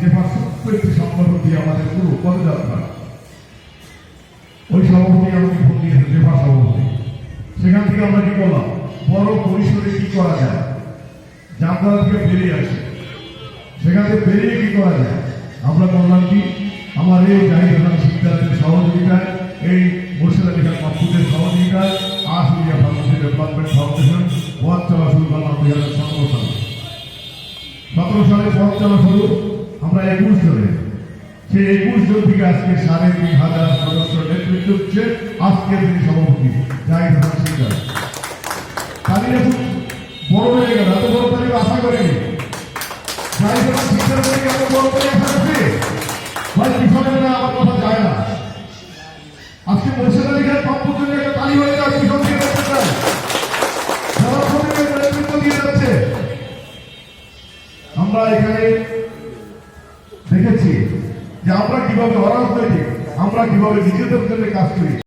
জেফার ছোট্ট একটি সংগঠন দিয়ে আমাদের পুরো পদযাত্রা, ওই সভাপতি আমাকে ফোন দিয়েছে, জেফার সভাপতি। সেখান থেকে আমরা কি করলাম, বড় পরিসরে কি করা যায়, জামতলা থেকে বেরিয়ে আসে, সেখান থেকে বেরিয়ে কি করা যায়, আমরা বললাম কি আমার এই জাহিদ হাসান সিকদারের সহযোগিতায়, এই মোর্শেদ আলী খান মাহফুজের সহযোগিতায় আশুলিয়া ফার্মেসি ডেভেলপমেন্ট ফাউন্ডেশন পথ চলা শুরু করলাম 2017 সালে। 17 সালে পথ চলা শুরু, আমরা 21 জনে, সেই 21 জন থেকে আজকে 3,500 সদস্য নেতৃত্ব দিচ্ছে আজকের যিনি সভাপতি জাহিদ হাসান সিকদার। তারই এখন বড় হয়ে গেল, এত বড় তারিখ আশা করেনি। জাহিদ হাসান সিকদার থেকে এত বড় তারিখ আশা করছি ভাই, পিছনে না আমার কথা যায় না। আজকে মোর্শেদ আলী খান মাহফুজ জন্য একটা তালি হয়ে যায়, পিছন থেকে দেখতে চাই যারা শ্রমিকের নেতৃত্ব দিয়ে যাচ্ছে। আমরা এখানে দেখেছি যে আমরা কিভাবে অরাজনৈতিক, আমরা কিভাবে নিজেদের জন্য কাজ করি।